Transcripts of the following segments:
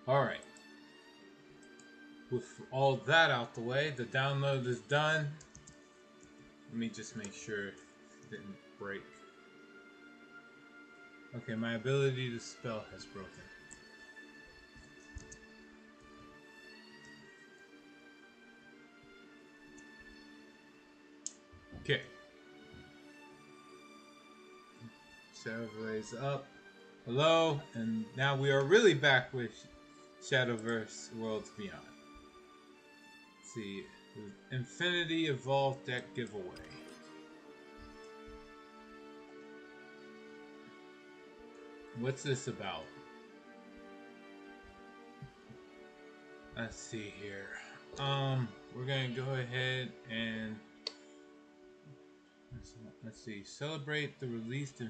Alright. With all that out the way, the download is done. Let me just make sure it didn't break. Okay, my ability to spell has broken. Okay. Shadowverse up. Hello, and now we are really back with Shadowverse Worlds Beyond. Let's see. Infinity Evolved Deck Giveaway. What's this about? Let's see here. We're gonna go ahead and let's see. Celebrate the release of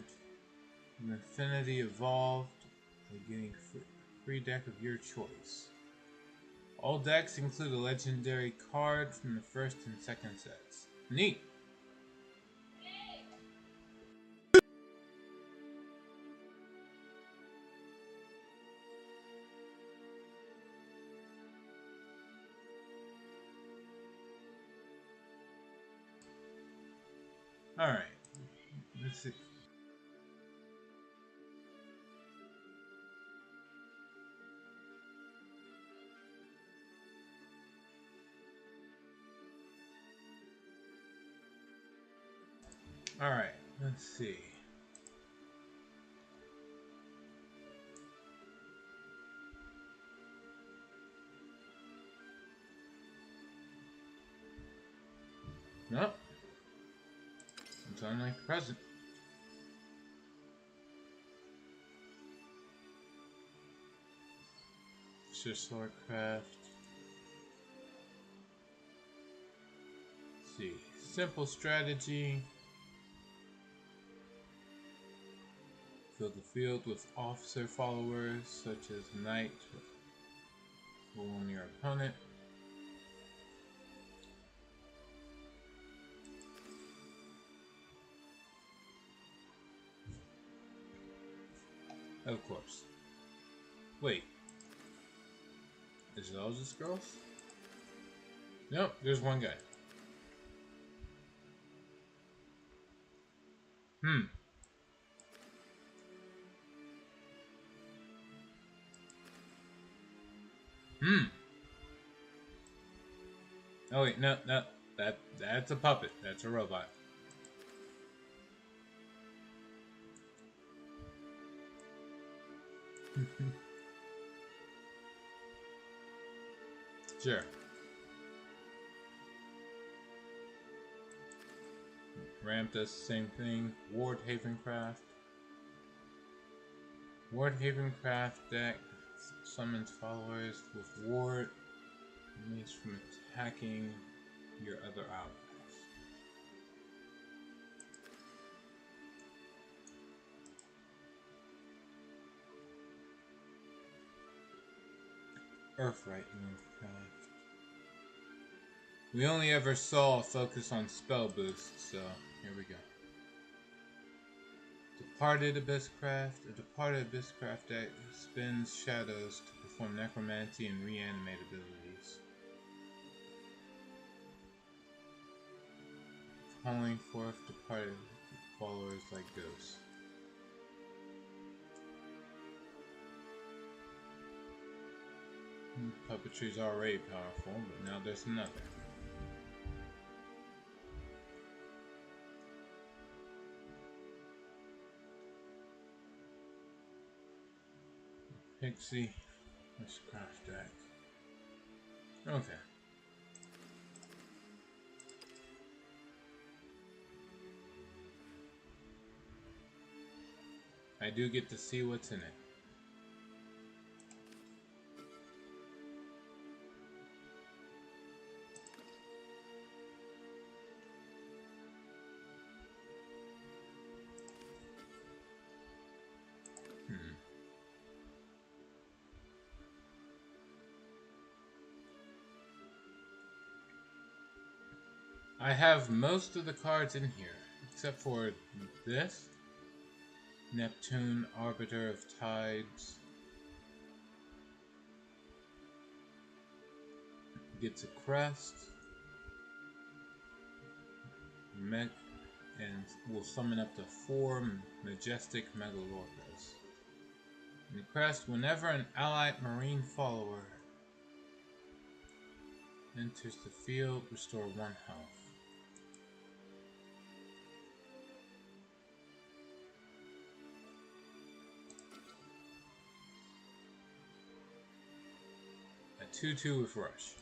Infinity Evolved by getting free deck of your choice. All decks include a legendary card from the first and second sets. Neat. Alright. Let's see. Alright, let's see. Nope. It's unlike the present. Swordcraft. Let's see. Simple strategy. Fill the field with officer followers such as knight who on your opponent. Of course. Wait. Is it all just girls? Nope, there's one guy. Oh wait, no, that's a puppet. That's a robot. Sure. Ramp does the same thing. Ward Havencraft. Ward Havencraft deck summons followers with ward. Remains from attacking your other allies. Earthright Mooncraft. We only ever saw a focus on spell boost, so here we go. Departed Abysscraft. A Departed Abysscraft deck spins shadows to perform necromancy and reanimate abilities. Calling forth departed followers like ghosts. Puppetry is already powerful, but now there's another. Pixie, let's craft deck. Okay. I do get to see what's in it. I have most of the cards in here, except for this. Neptune, Arbiter of Tides. Gets a crest. And will summon up to 4 majestic Megalorcas. And the crest, whenever an allied marine follower enters the field, restore 1 health. A 2/2 with rush.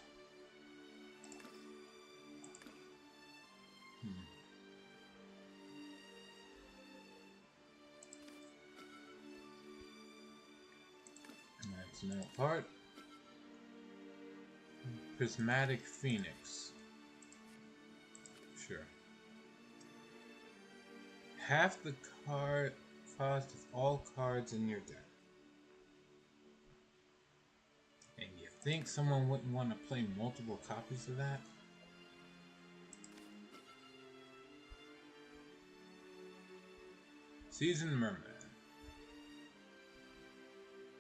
And that's no part. Prismatic Phoenix. Sure. Half the card cost of all cards in your deck. And you think someone wouldn't want to play multiple copies of that? Seasoned Merman.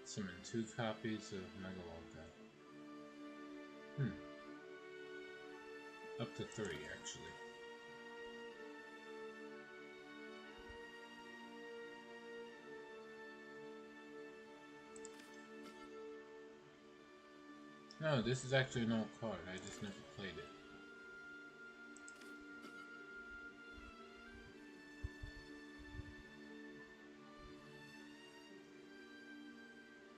Summon 2 copies of Megalorca. Up to 3, actually. No, this is actually an old card. I just never played it.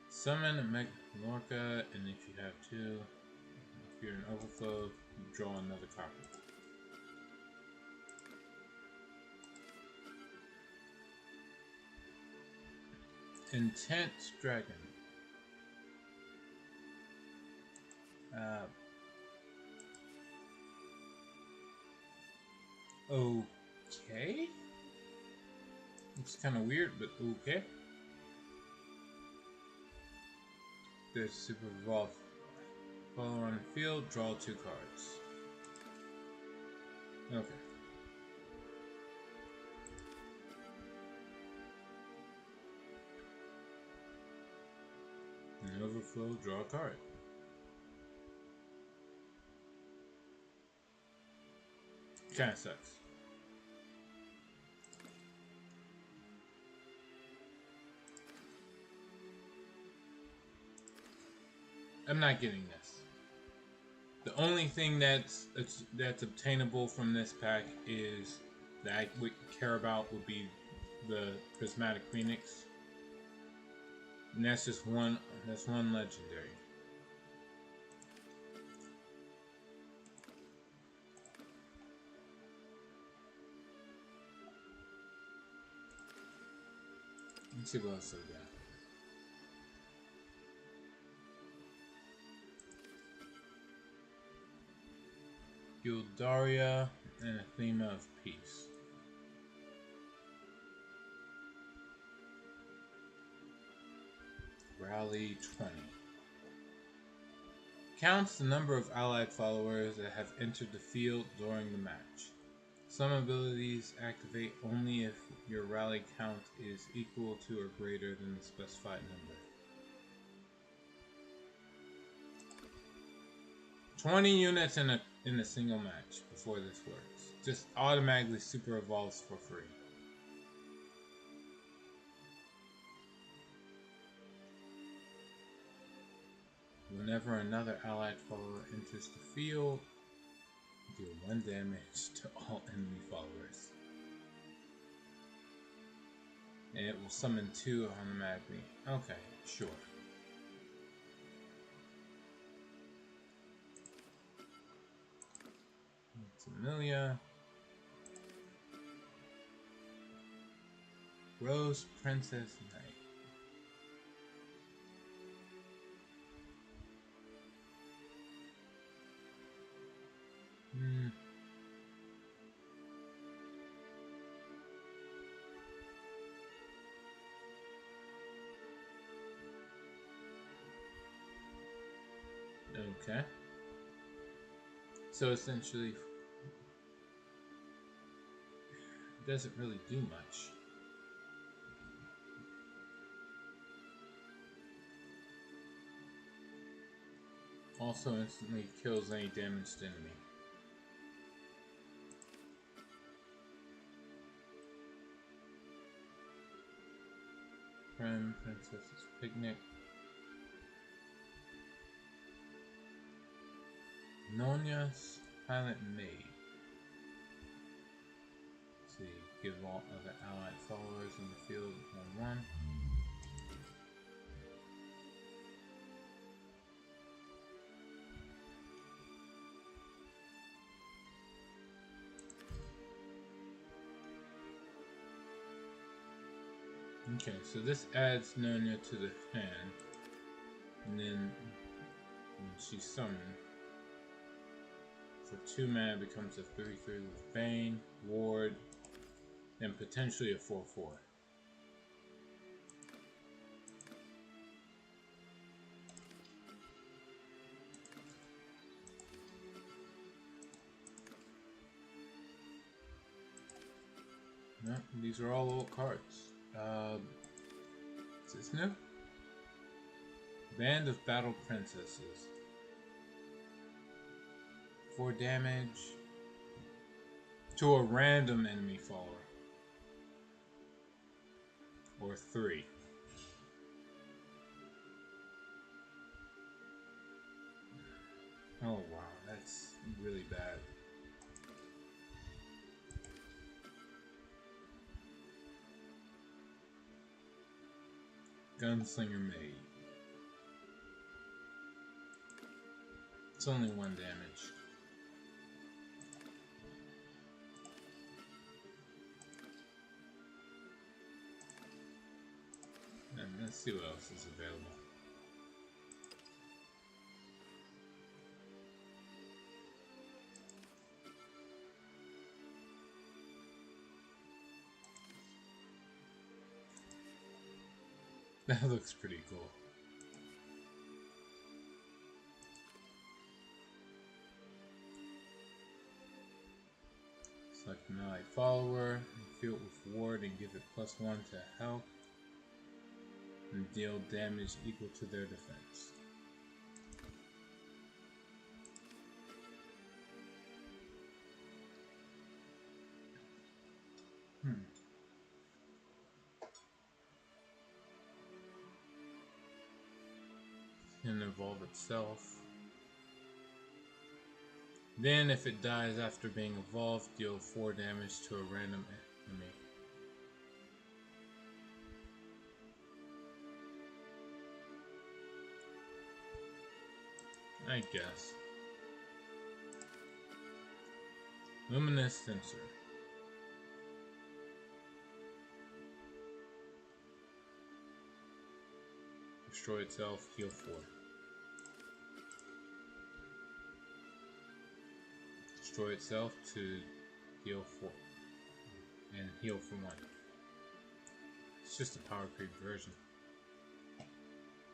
Summon a Megalorca, and if you have 2, if you're in overflow, draw another copy. Intense Dragon. Okay. It's kind of weird, but okay. There's Super Evolve. Follower on the field, draw 2 cards. Okay. In overflow, draw a card. Kinda sucks. I'm not getting this. The only thing that's obtainable from this pack is that I would care about would be the Prismatic Phoenix. And that's just one legendary. Let's see what else I got. Gildaria and Athena of Peace. Rally 20. Counts the number of allied followers that have entered the field during the match. Some abilities activate only if your rally count is equal to or greater than the specified number. 20 units in a single match before this works. Just automatically super evolves for free. Whenever another allied follower enters the field, deal 1 damage to all enemy followers. And it will summon 2 automatically. Okay, sure. It's Amelia. Rose Princess Knight. Okay. So essentially, it doesn't really do much. Also instantly kills any damaged enemy. Friend, Princess's Picnic. Nonia's Silent Maid. Let's see, give all other allied followers in the field 1/1. Okay, so this adds Nonia to the hand, and then when she's summoned, for 2 mana becomes a 3/3 with Bane, Ward, and potentially a 4/4. No, these are all old cards. Is this new? Band of Battle Princesses. 4 damage to a random enemy follower. Or 3. Oh wow, that's really bad. Gunslinger Maid. It's only 1 damage. And let's see what else is available. That looks pretty cool. Select an allied follower, field with ward and give it +1 to health, and deal damage equal to their defense. And evolve itself. Then, if it dies after being evolved, deal 4 damage to a random enemy. I guess. Luminous Sensor. Destroy itself, heal 4. Destroy itself to deal 4. And heal for 1. It's just a power creep version.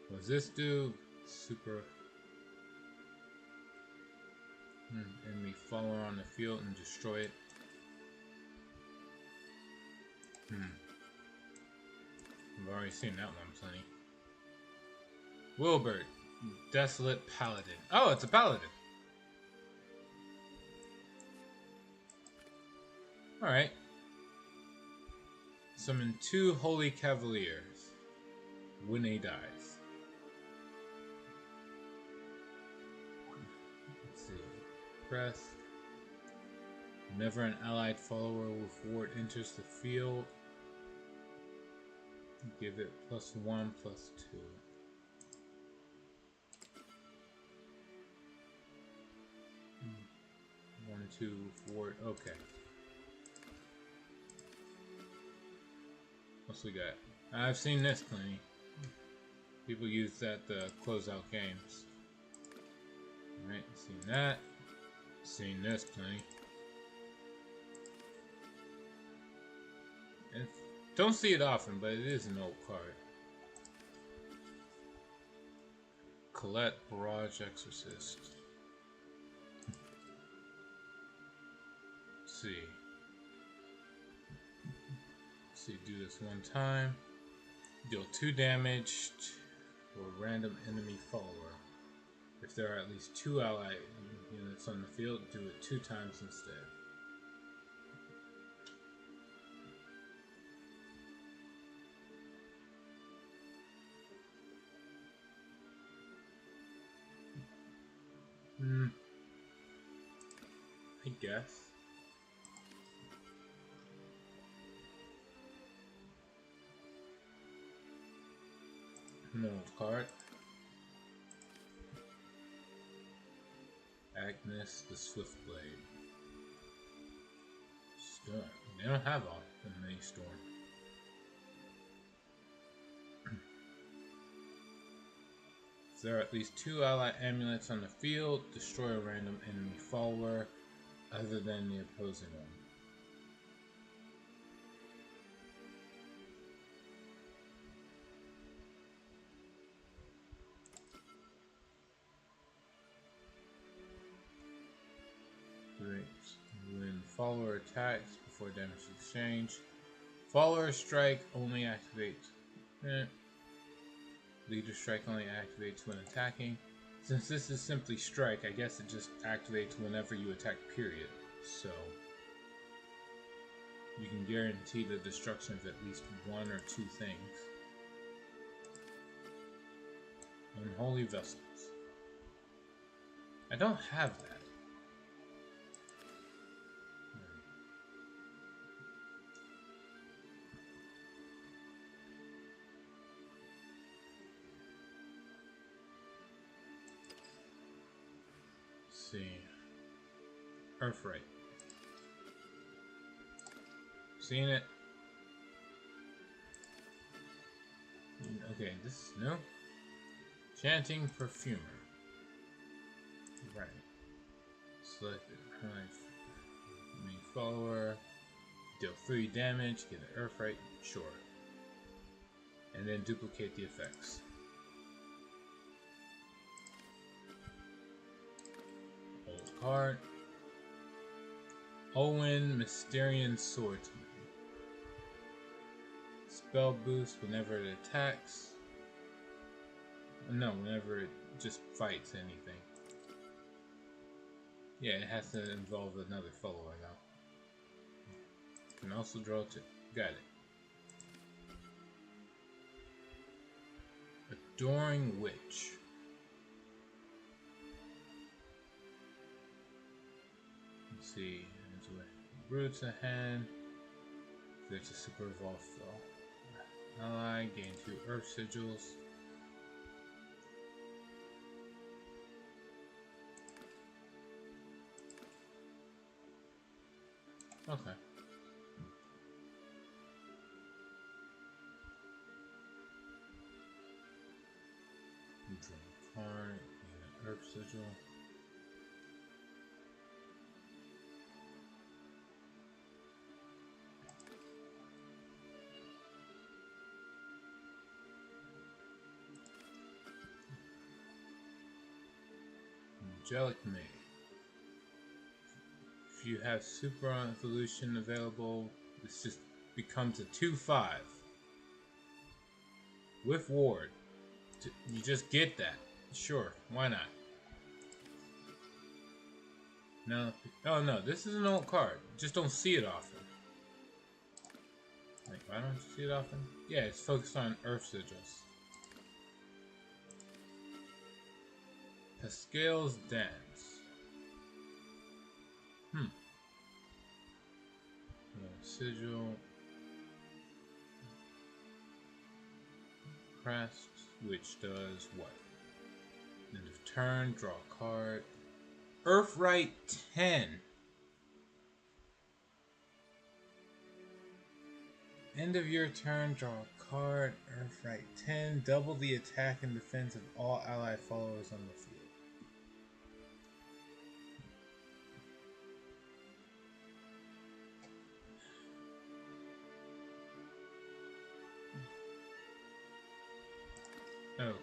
What does this do? Super. Enemy follower on the field and destroy it. I've already seen that one plenty. Wilbert, Desolate Paladin. Oh, it's a paladin. Alright. Summon 2 Holy Cavaliers when he dies. Let's see. Press. Whenever an allied follower with ward enters the field, give it +1/+2. 1, 2, 4. Okay. What's we got? I've seen this plenty. People use that to close out games. Alright, seen that. Seen this plenty. And don't see it often, but it is an old card. Colette, Barrage Exorcist. Let's see. Do this 1 time. Deal 2 damage to a random enemy follower. If there are at least 2 ally units on the field, do it 2 times instead. I guess. No card. Agnes the Swiftblade. Storm. They don't have all in the Storm. If there are at least 2 ally amulets on the field, destroy a random enemy follower other than the opposing one. When follower attacks before damage exchange, follower strike only activates. Leader strike only activates when attacking. Since this is simply strike, I guess it just activates whenever you attack, period. So you can guarantee the destruction of at least 1 or 2 things. Unholy Vessels. I don't have that. Let's see. Earthright. Seen it. Okay, this is new. Chanting Perfumer. Right. Select it. Main follower. Deal 3 damage. Get an Earthright. Sure. And then duplicate the effects. Old card. Owen Mysterian Swordsman. Spell boost whenever it attacks. No, whenever it just fights anything. Yeah, it has to involve another follower now. Can also draw 2. Got it. Adoring Witch. Let's see. Roots a hand. There's a super evolved ally. Gain 2 Earth Sigils. Okay. Draw a card. Gain an Earth Sigil. Angelic Maid. If you have Super Evolution available, this just becomes a 2/5. With Ward. You just get that. Sure, why not? No. Oh no, this is an old card. Just don't see it often. Like, why don't you see it often? Yeah, it's focused on Earth Sigils. Pascal's Dance. Sigil. Crest, which does what? End of turn, draw a card. Earthright 10. End of your turn, draw a card. Earthright 10. Double the attack and defense of all ally followers on the field. Okay.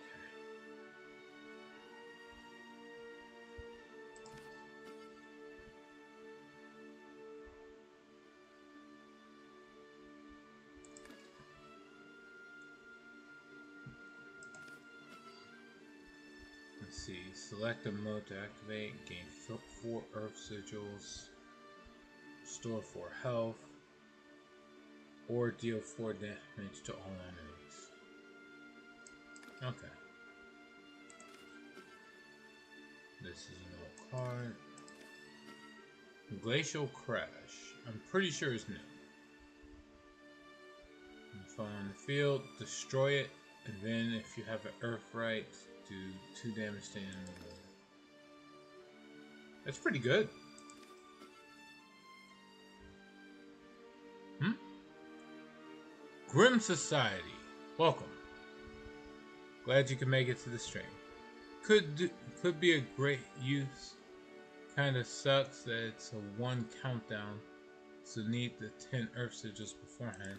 Let's see. Select a mode to activate. Gain 4 Earth Sigils. Store 4 health. Or deal 4 damage to all enemies. Okay. This is an old card. Glacial Crash. I'm pretty sure it's new. Fall on the field, destroy it, and then if you have an Earth right, do 2 damage to enemy. That's pretty good. Grim Society, welcome. Glad you could make it to the stream. Could be a great use. Kinda sucks that it's a 1 countdown, so need the 10 Earth Sigils beforehand.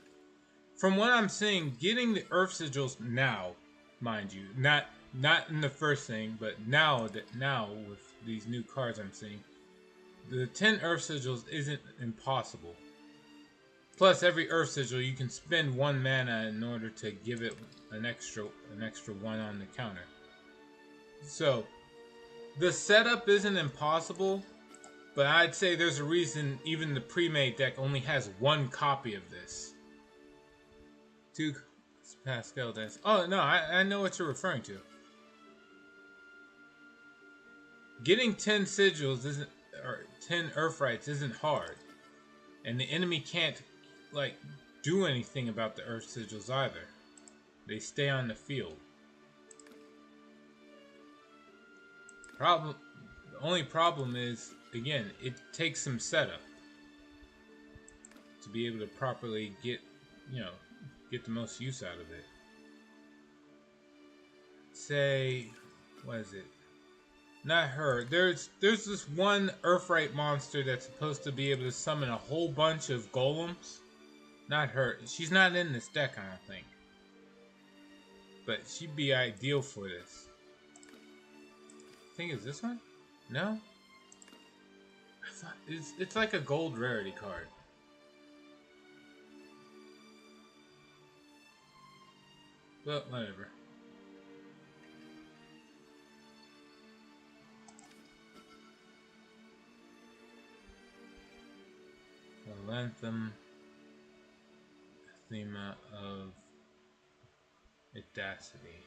From what I'm seeing, getting the Earth Sigils now, mind you, not in the first thing, but now with these new cards I'm seeing, the 10 Earth Sigils isn't impossible. Plus, every Earth Sigil you can spend 1 mana in order to give it an extra 1 on the counter. So, the setup isn't impossible, but I'd say there's a reason even the pre-made deck only has 1 copy of this. 2 Pascal Dance. Oh no, I know what you're referring to. Getting 10 sigils isn't, or 10 Earthrights isn't hard, and the enemy can't like do anything about the Earth Sigils either. They stay on the field. The only problem is, again, it takes some setup to be able to properly get the most use out of it. Say, what is it? Not her. There's this one Earthright monster that's supposed to be able to summon a whole bunch of golems. Not her. She's not in this deck, I don't think. But she'd be ideal for this. I think it's this one? No? I thought it's like a gold rarity card. But whatever. The Lantham, Thema of Audacity.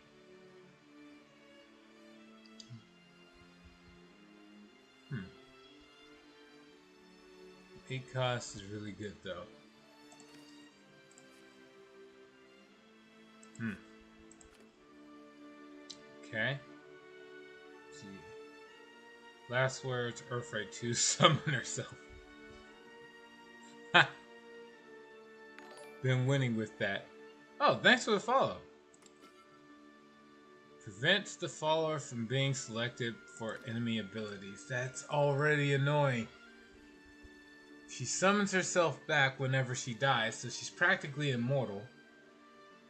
The 8 cost is really good though. Okay. Let's see. Last words, Earthright 2, summon herself. Ha! Been winning with that. Oh, thanks for the follow. Prevents the follower from being selected for enemy abilities. That's already annoying. She summons herself back whenever she dies, so she's practically immortal.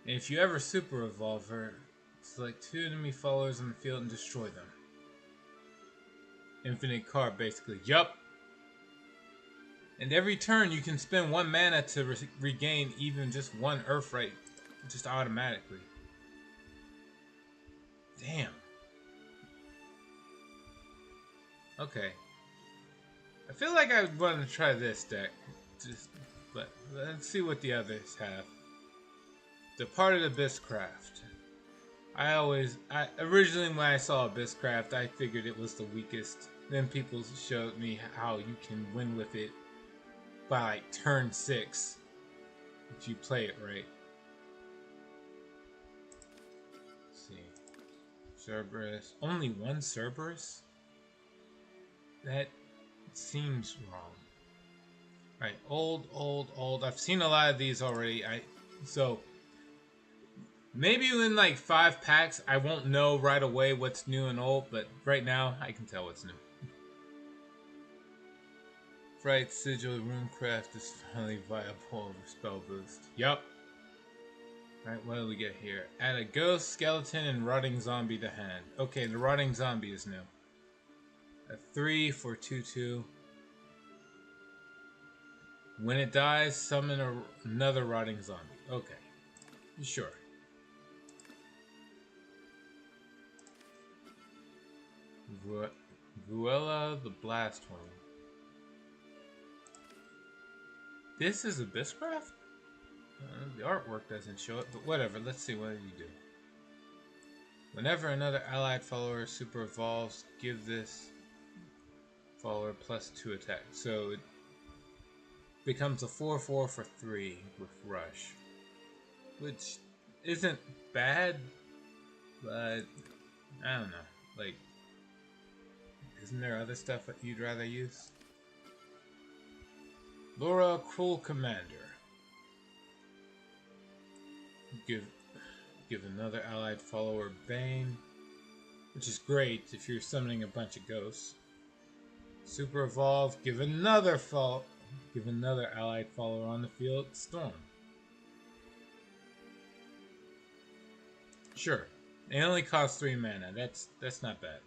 And if you ever super evolve her, select 2 enemy followers on the field and destroy them. Infinite card, basically. Yup. And every turn you can spend 1 mana to regain even just 1 Earthright, just automatically. Damn. Okay. I feel like I would want to try this deck. But let's see what the others have. Departed Abysscraft. Originally when I saw Abysscraft, I figured it was the weakest. Then people showed me how you can win with it by like turn 6 if you play it right. Let's see. Cerberus. Only 1 Cerberus? That seems wrong. Right, old. I've seen a lot of these already. So maybe in like 5 packs, I won't know right away what's new and old, but right now, I can tell what's new. Fright Sigil Runecraft is finally viable over Spell Boost. Yup. Alright, what do we get here? Add a Ghost, Skeleton, and Rotting Zombie to hand. Okay, the Rotting Zombie is new. A 3 for 2/2. When it dies, summon another Rotting Zombie. Okay. Sure. Vuela the Blast One. This is Abysscraft? The artwork doesn't show it, but whatever. Let's see what you do. Whenever another allied follower super evolves, give this follower +2 attack. So it becomes a 4/4 for 3 with Rush. Which isn't bad, but I don't know. Like, isn't there other stuff that you'd rather use? Laura, Cruel Commander. Give another allied follower Bane, which is great if you're summoning a bunch of ghosts. Super Evolve, give another allied follower on the field Storm. Sure. They only cost 3 mana. That's not bad.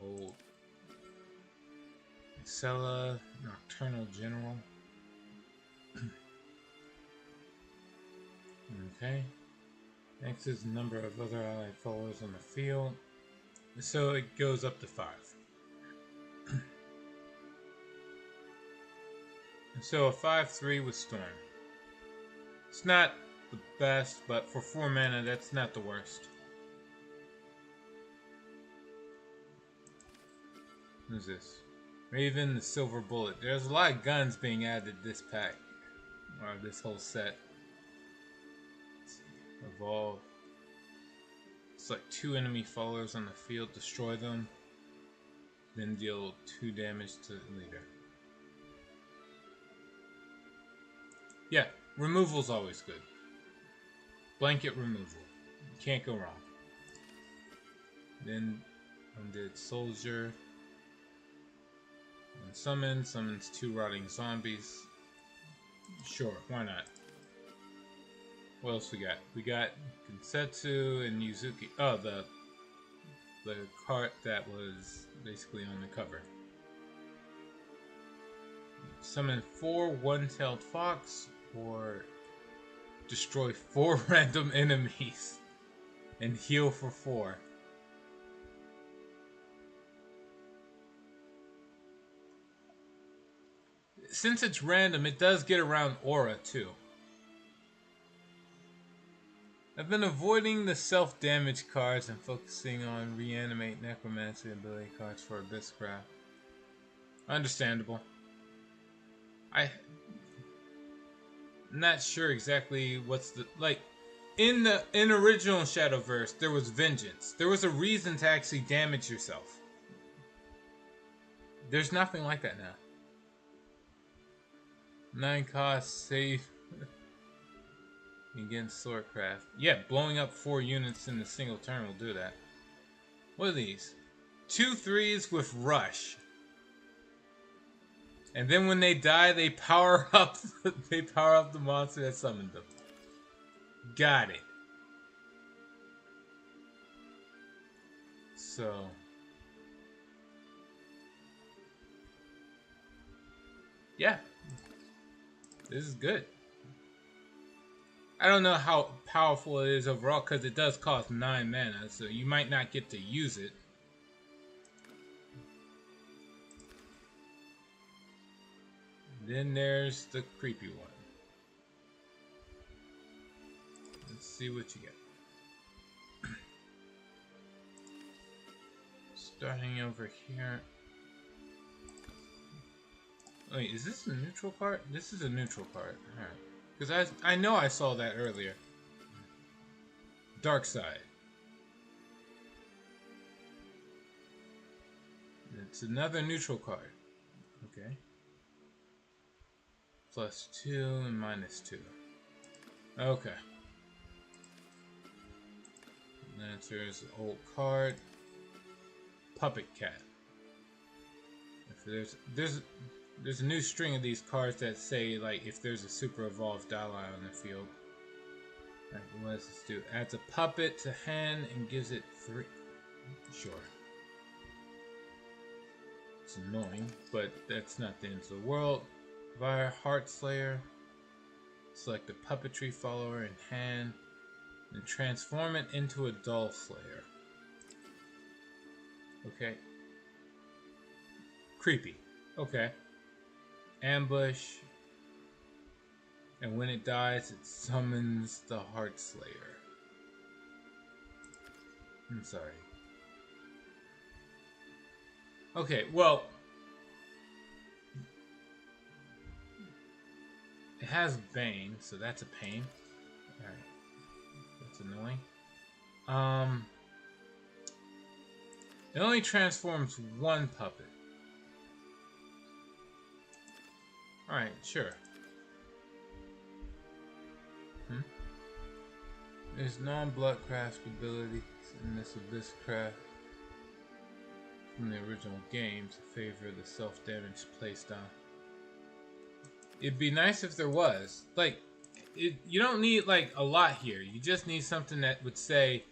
Old Excella, Nocturnal General. Okay. Next is the number of other allied followers on the field. So it goes up to 5. So a 5/3 with Storm. It's not the best, but for 4 mana, that's not the worst. Who's this? Raven the Silver Bullet. There's a lot of guns being added this pack. Or this whole set. Evolve. It's like 2 enemy followers on the field. Destroy them. Then deal 2 damage to the leader. Yeah, removal's always good. Blanket removal. You can't go wrong. Then Undead Soldier. And summons 2 rotting zombies. Sure, why not? What else we got? We got Kinsetsu and Yuzuki. Oh, the cart that was basically on the cover. Summon 4 one-tailed fox, or destroy 4 random enemies and heal for 4. Since it's random, it does get around aura too. I've been avoiding the self-damage cards and focusing on reanimate necromancy ability cards for Abysscraft. Understandable. I'm not sure exactly what's the in original Shadowverse there was vengeance. There was a reason to actually damage yourself. There's nothing like that now. 9 cost save against Swordcraft. Yeah, blowing up 4 units in a single turn will do that. What are these? 2 3s with Rush. And then when they die, they power up the monster that summoned them. Got it. So yeah. This is good. I don't know how powerful it is overall because it does cost 9 mana, so you might not get to use it. Then there's the creepy one. Let's see what you get. Starting over here. Wait, is this a neutral card? This is a neutral card. Alright. Because I know I saw that earlier. Dark Side. It's another neutral card. Okay. +2 and -2. Okay. There's an old card. Puppet Cat. If there's a new string of these cards that say like if there's a super evolved ally on the field. Alright, what does this do? Adds a puppet to hand and gives it 3. Sure. It's annoying, but that's not the end of the world. Via Heartslayer. Select a puppetry follower in hand and transform it into a doll slayer. Okay. Creepy. Okay. Ambush. And when it dies, it summons the Heart Slayer. I'm sorry. Okay, well, it has Bane, so that's a pain. Alright. That's annoying. It only transforms one puppet. Alright, sure. There's non-Bloodcraft abilities in this Abysscraft from the original game to favor the self-damage playstyle. It'd be nice if there was. Like, you don't need, like, a lot here. You just need something that would say,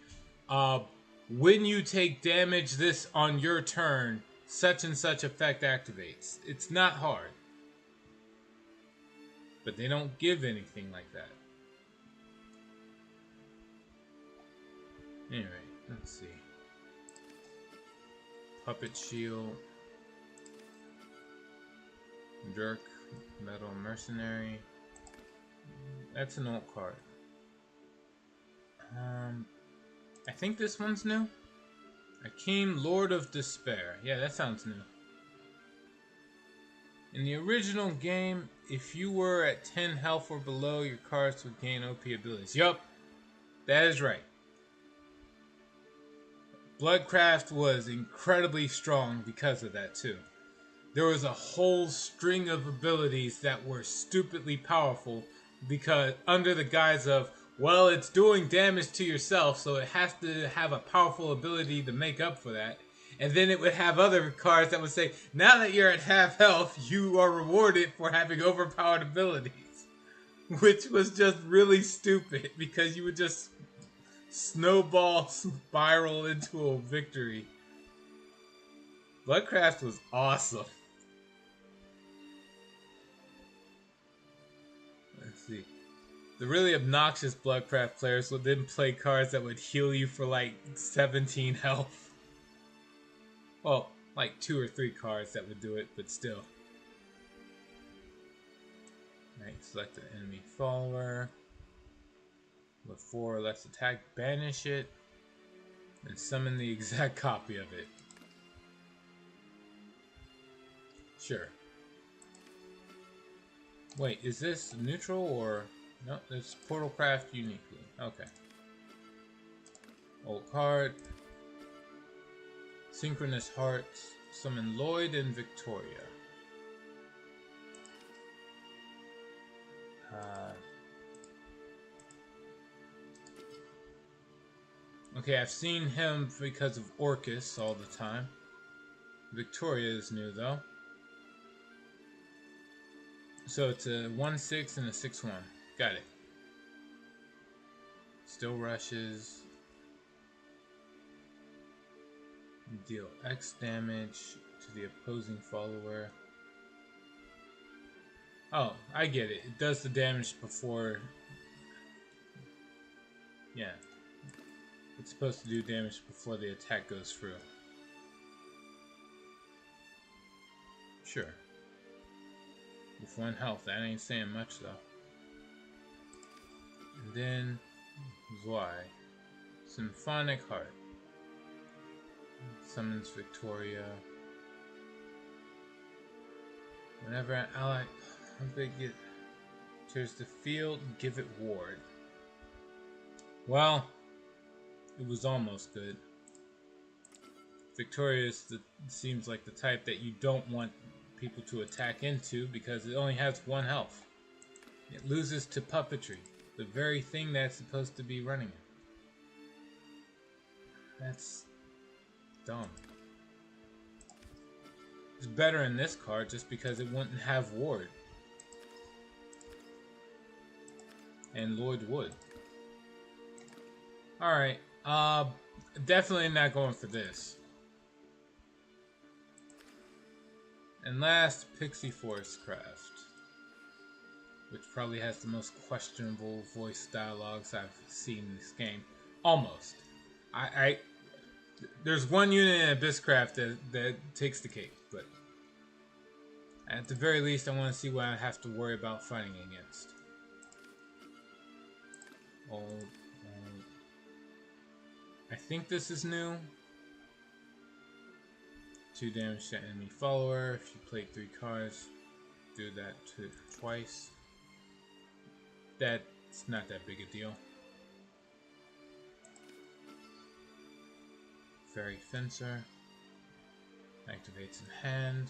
when you take damage this on your turn, such and such effect activates. It's not hard. But they don't give anything like that. Anyway, let's see. Puppet Shield. Jerk. Metal Mercenary. That's an old card. I think this one's new. Akeem, Lord of Despair. Yeah, that sounds new. In the original game, if you were at 10 health or below, your cards would gain OP abilities. Yup, that is right. Bloodcraft was incredibly strong because of that too. There was a whole string of abilities that were stupidly powerful because under the guise of, well, it's doing damage to yourself, so it has to have a powerful ability to make up for that. And then it would have other cards that would say, now that you're at half health, you are rewarded for having overpowered abilities. Which was just really stupid because you would just snowball spiral into a victory. Bloodcraft was awesome. Let's see. The really obnoxious Bloodcraft players would then play cards that would heal you for like 17 health. Well, like 2 or 3 cards that would do it, but still. Alright, select an enemy follower. With 4 or less attack, banish it, and summon the exact copy of it. Sure. Wait, is this neutral or... No, it's Portalcraft uniquely. Okay. Old card. Synchronous Hearts. Summon Lloyd and Victoria. Okay, I've seen him because of Orcus all the time. Victoria is new though. So it's a 1/6 and a 6/1. Got it. Still rushes. Deal X damage to the opposing follower. Oh, I get it. It does the damage before... Yeah. It's supposed to do damage before the attack goes through. Sure. With 1 health, that ain't saying much though. And then Zwei. Symphonic Heart. Summons Victoria. Whenever an ally enters the field, give it ward. Well, it was almost good. Victoria seems like the type that you don't want people to attack into because it only has 1 health. It loses to puppetry, the very thing that's supposed to be running it. That's dumb. It's better in this card just because it wouldn't have ward. And Lloyd would. Alright, definitely not going for this. And last, Pixie Forest Craft, which probably has the most questionable voice dialogues I've seen in this game. Almost. There's one unit in Abysscraft that takes the cake, but at the very least, I want to see what I have to worry about fighting against. I think this is new. 2 damage to enemy follower. If you play 3 cards, do that twice. That's not that big a deal. Fairy Fencer. Activates in hand.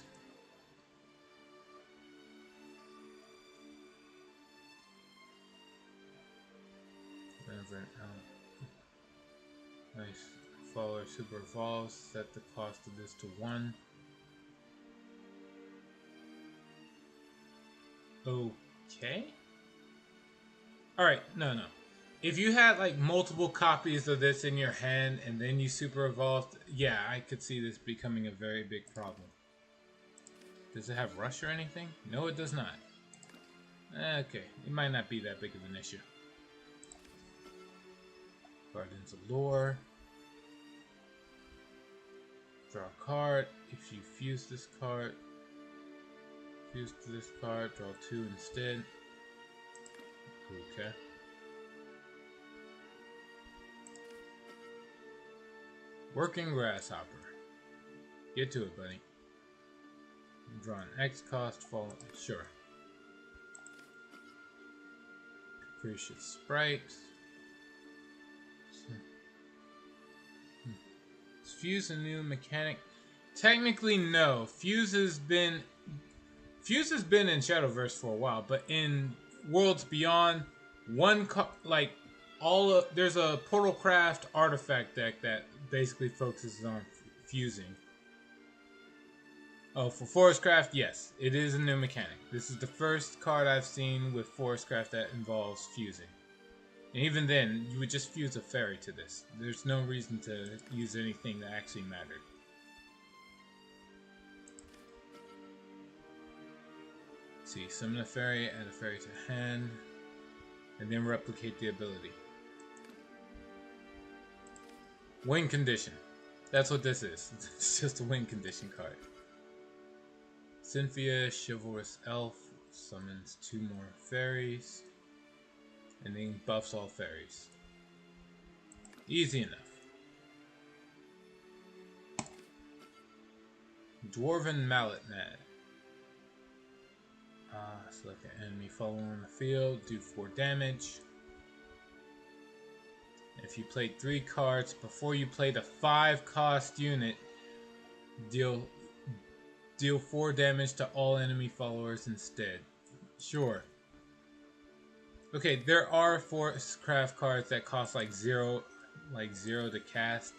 Whenever nice. Follower super evolves. Set the cost of this to 1. Okay. Alright, no. If you had like multiple copies of this in your hand and then you super evolved, yeah, I could see this becoming a very big problem. Does it have rush or anything? No, it does not. Okay, it might not be that big of an issue. Guardians of Lore. Draw a card. If you fuse this card, fuse to this card, draw 2 instead. Okay. Working Grasshopper. Get to it, buddy. Draw an X cost, fall. Sure. Capricious Sprite. Is Fuse a new mechanic? Technically, no. Fuse has been in Shadowverse for a while, but in Worlds Beyond, there's a Portalcraft artifact deck that basically focuses on fusing. Oh, for Forestcraft, yes, it is a new mechanic. This is the first card I've seen with Forestcraft that involves fusing. And even then, you would just fuse a fairy to this. There's no reason to use anything that actually mattered. Let's see, summon a fairy, add a fairy to hand, and then replicate the ability. Win condition. That's what this is. It's just a win condition card. Cynthia, Chivalrous Elf, summons 2 more fairies, and then buffs all fairies. Easy enough. Dwarven Mallet Mad. Select an enemy following on the field, do 4 damage. If you played 3 cards before you play the 5 cost unit, deal 4 damage to all enemy followers instead. Sure. Okay, there are Forestcraft cards that cost like zero to cast.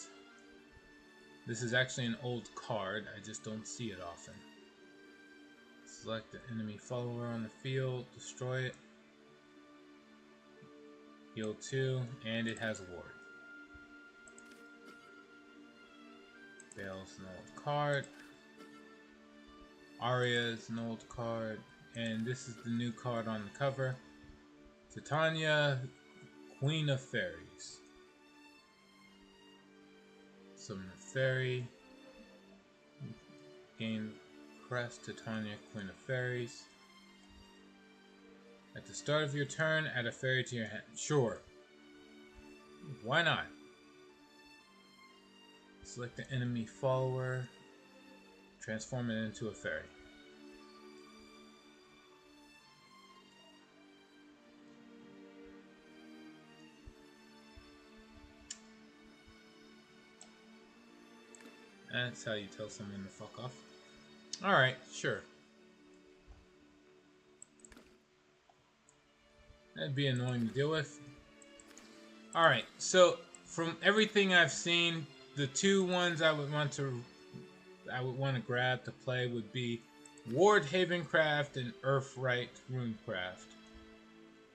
This is actually an old card, I just don't see it often. Select the enemy follower on the field, destroy it. Heal 2, and it has a ward. Bale's an old card. Arya is an old card. And this is the new card on the cover. Titania, Queen of Fairies. Summon a fairy. Gain crest, Titania, Queen of Fairies. At the start of your turn, add a fairy to your hand. Sure. Why not? Select the enemy follower. Transform it into a fairy. That's how you tell someone to fuck off. Alright, sure. That'd be annoying to deal with. Alright, so from everything I've seen, the 2 ones I would want to grab to play would be Ward Havencraft and Earthright Runecraft.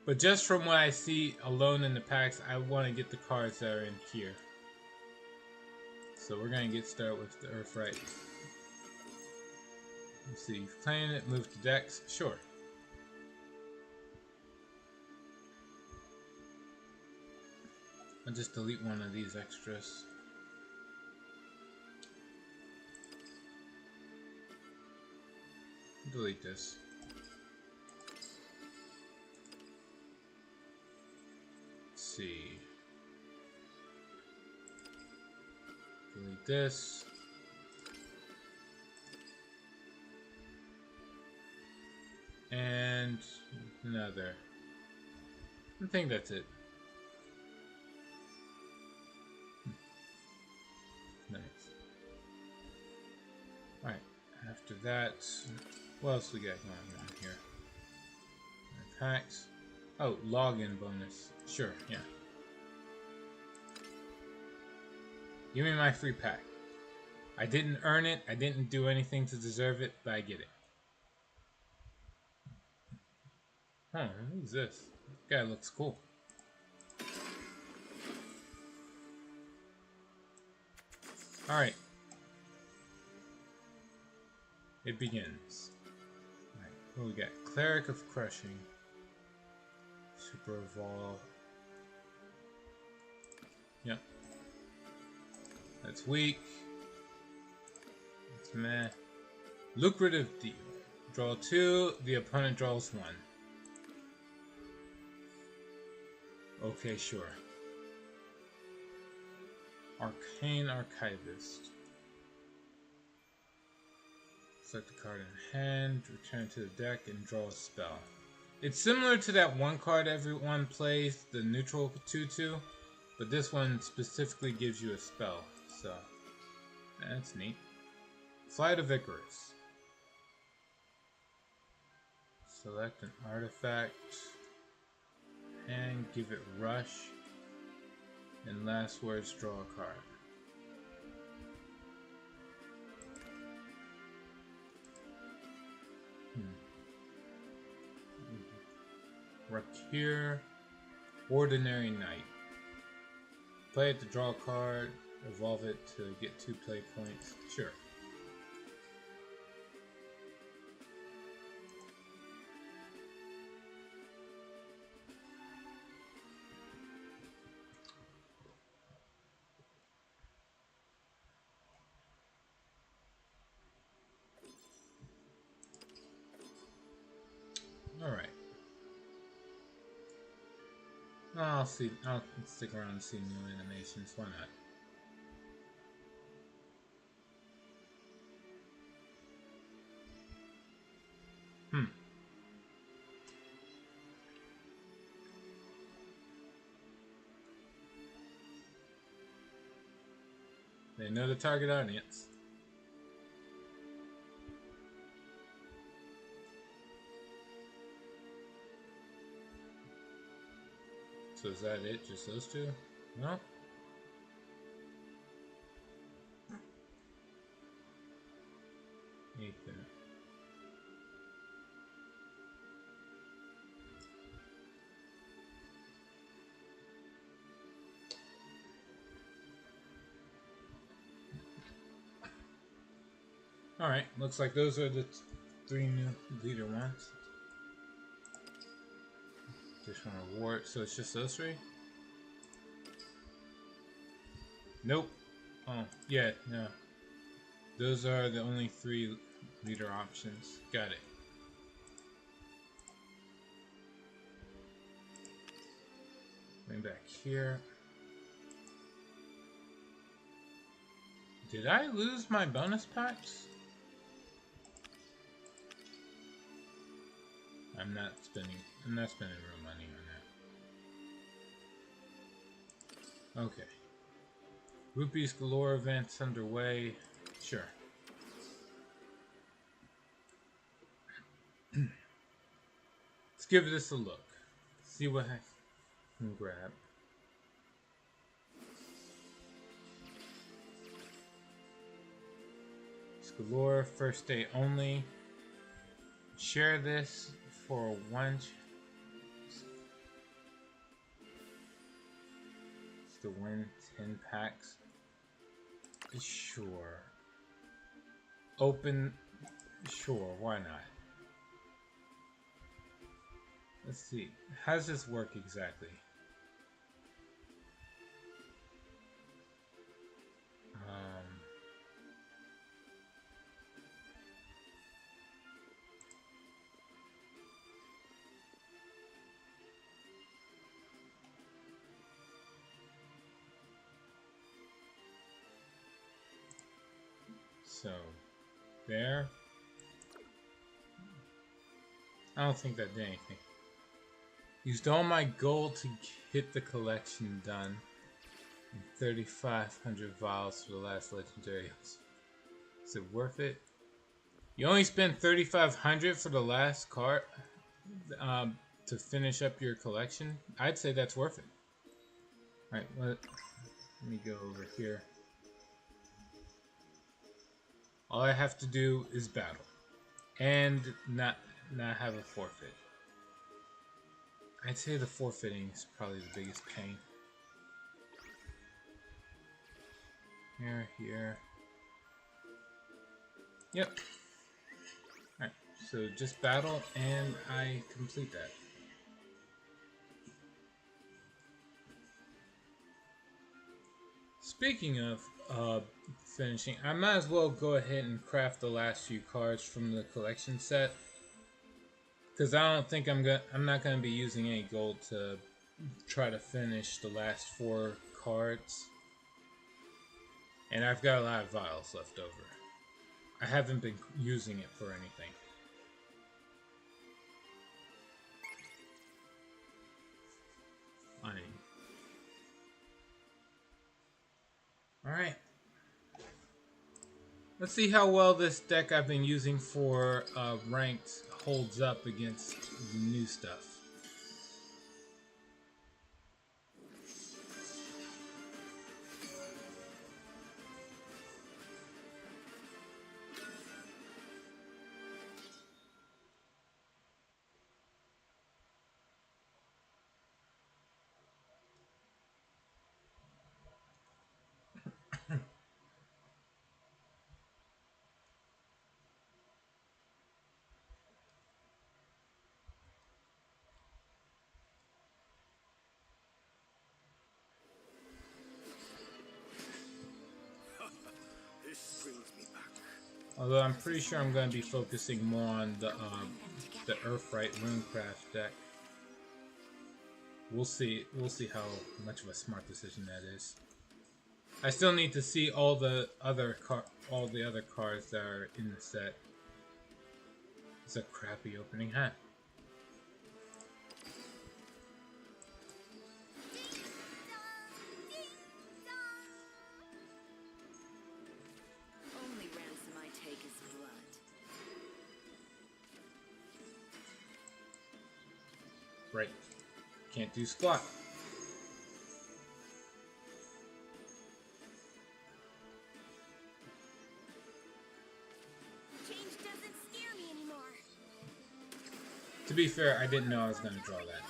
But just from what I see alone in the packs, I want to get the cards that are in here. So we're going to get started with the Earthright. Let's see, playing it, move to decks, sure. I'll just delete one of these extras. delete this. Let's see. Delete this. And another. I think that's it. Nice. Alright, after that, what else we got going on here? Packs. Oh, login bonus. Sure, yeah. Give me my free pack. I didn't earn it, I didn't do anything to deserve it, but I get it. Huh, who's this? This guy looks cool. Alright. It begins. Alright, what we got? Cleric of Crushing. Super Evolve. Yep. That's weak. That's meh. Lucrative deal. Draw 2, the opponent draws 1. Okay, sure. Arcane Archivist. Select the card in hand, return to the deck, and draw a spell. It's similar to that one card everyone plays, the neutral 2/2, but this one specifically gives you a spell, so that's neat. Flight of Icarus. Select an artifact, and give it rush, and last words, draw a card. Rakir, Ordinary Knight. Play it to draw a card, evolve it to get 2 play points. Sure. Alright. I'll stick around and see new animations. Why not? They know the target audience. So is that it? Just those two? No? Ethan. Alright, looks like those are the 3 new leader ones. Additional reward, so it's just those 3? Nope. Oh, yeah, no. Those are the only 3 leader options. Got it. Going back here. Did I lose my bonus packs? I'm not spending real money on that. Okay. Rupees Galore events underway. Sure. Let's give this a look. See what I can grab. Galore, first day only. Share this for 1 to win 10 packs. Sure. Open. Sure, why not? Let's see. How does this work exactly? So, there. I don't think that did anything. Used all my gold to get the collection done. And 3,500 vials for the last legendary. Is it worth it? You only spent 3,500 for the last card to finish up your collection? I'd say that's worth it. Alright, let me go over here. All I have to do is battle. And not have a forfeit. I'd say the forfeiting is probably the biggest pain. Here. Yep. Alright, so just battle and I complete that. Speaking of finishing, I might as well go ahead and craft the last few cards from the collection set. Because I don't think I'm not gonna be using any gold to try to finish the last 4 cards. And I've got a lot of vials left over. I haven't been using it for anything. Fine. Alright. Let's see how well this deck I've been using for ranked holds up against the new stuff. Although I'm pretty sure I'm going to be focusing more on the Earthright Runecraft deck. We'll see how much of a smart decision that is. I still need to see all the other cards that are in the set. It's a crappy opening hat. Right. Can't do squat. Change doesn't scare me anymore. To be fair, I didn't know I was going to draw that.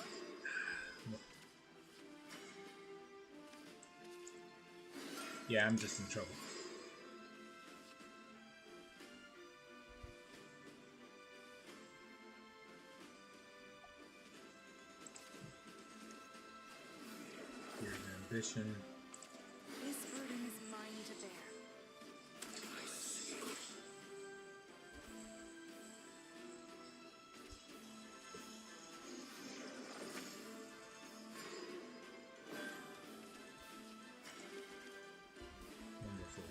Yeah, I'm just in trouble. Ambition. This burden is mine to bear. Wonderful.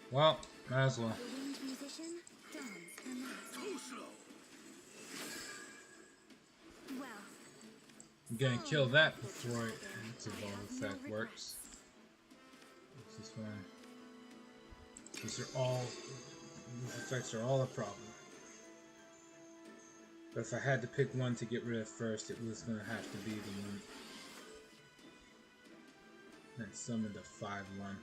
Well, might as well. The winged musician dons her mask. Too slow. Well. I'm gonna kill that before its evolved effect works. What's this one? These effects are all a problem. But if I had to pick one to get rid of first, it was gonna have to be the one that summoned a 5/1.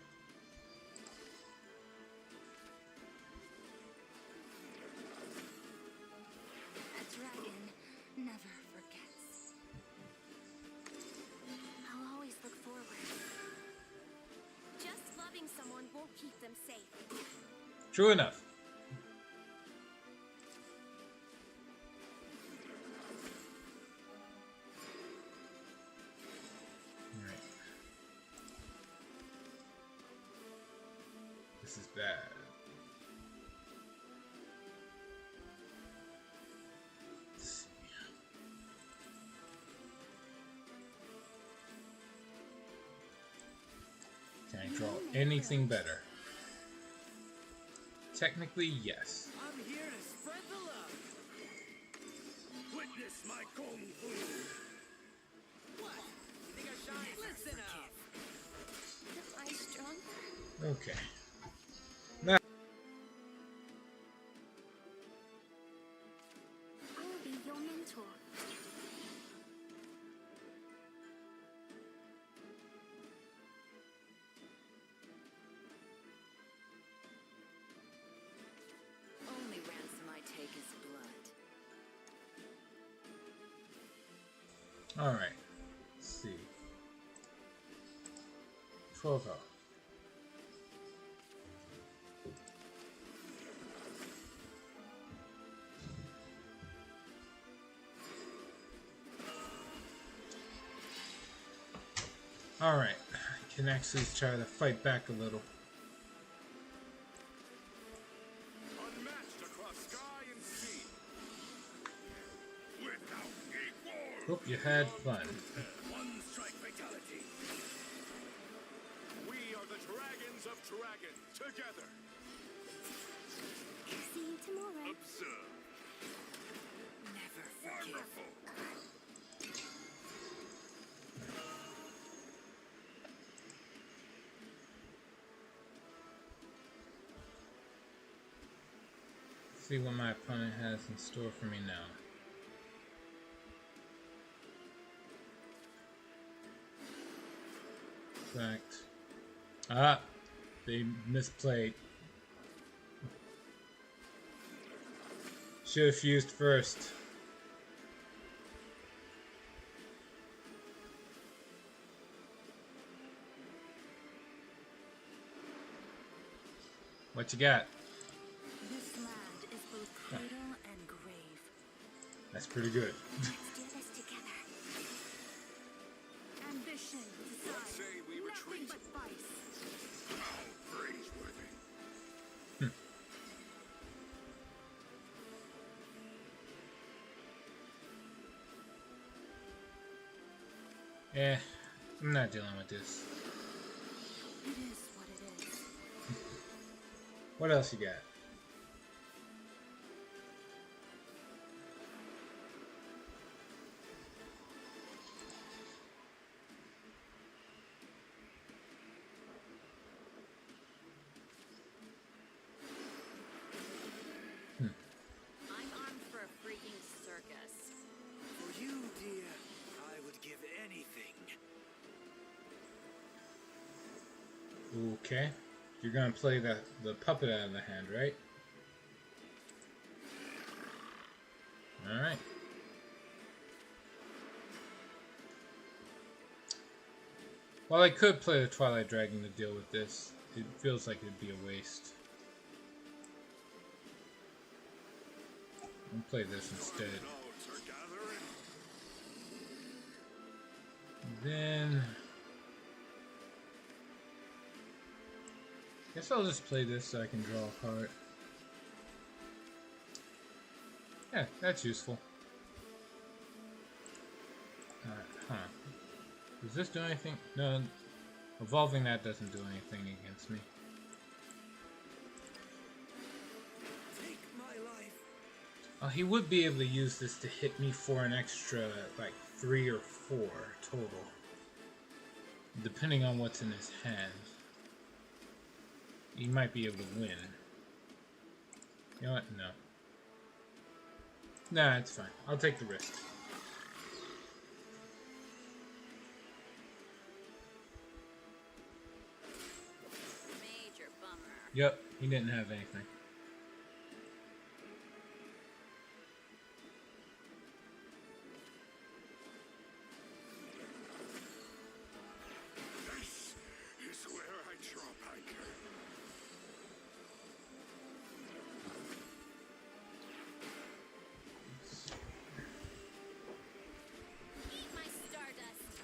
A dragon never forgets. I'll always look forward. Just loving someone won't keep them safe. True enough. Alright. This is bad. Can I draw anything better? Technically, yes. I'm here to spread the love. Witness my kung fu. What? You think I shine? Listen up. Am I strong? Okay. Now, I'll be your mentor. Only ransom I take is blood. all right. Let's see. 12 health. All right. I can actually try to fight back a little. Unmatched across sky and sea. Without equal. Hope you had fun. One strike fatality. We are the dragons of Dragon. Together. See you tomorrow. Observe. Never forgive. Wonderful. See what my opponent has in store for me now. Fact. Ah! They misplayed. Should have fused first. What you got? This land is both cradle and grave. That's pretty good. Let's do this together. Ambition, What say we retreat? nothing but vice. How praiseworthy. Eh, I'm not dealing with this. It is what it is. What else you got? I'm armed for a freaking circus. For you, dear, I would give anything. Okay. You're gonna play the puppet out of the hand, right? Alright. Well, I could play the Twilight Dragon to deal with this. It feels like it'd be a waste. I'll play this instead. Notes are gathering. Then... guess I'll just play this so I can draw a card. Yeah, that's useful. Huh. Does this do anything? No, evolving that doesn't do anything against me. Take my life. Oh, he would be able to use this to hit me for an extra, like, 3 or 4 total. Depending on what's in his hand. He might be able to win. You know what? No. Nah, it's fine. I'll take the risk. Major bummer. Yep, he didn't have anything. This is where I drop anchor. Eat my stardust.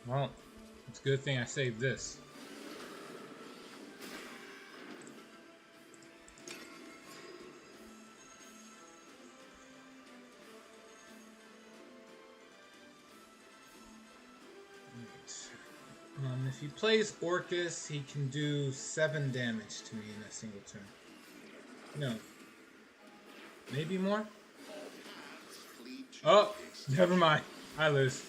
Well, it's a good thing I saved this. if he plays Orcus, he can do 7 damage to me in a single turn. No. Maybe more? Oh, never mind. I lose.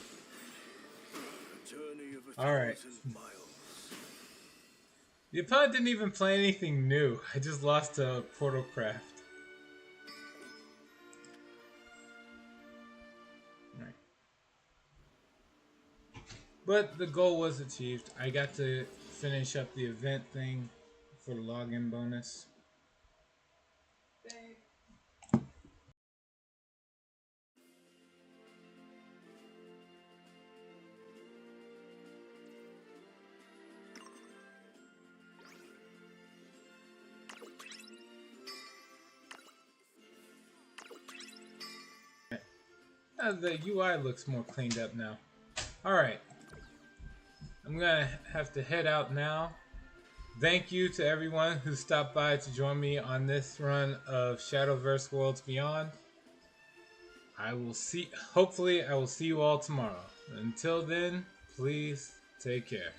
Alright. The opponent didn't even play anything new. I just lost to Portalcraft. Alright. But the goal was achieved. I got to finish up the event thing for the login bonus. The UI looks more cleaned up now. Alright. I'm gonna have to head out now. Thank you to everyone who stopped by to join me on this run of Shadowverse Worlds Beyond. Hopefully I will see you all tomorrow. Until then, please take care.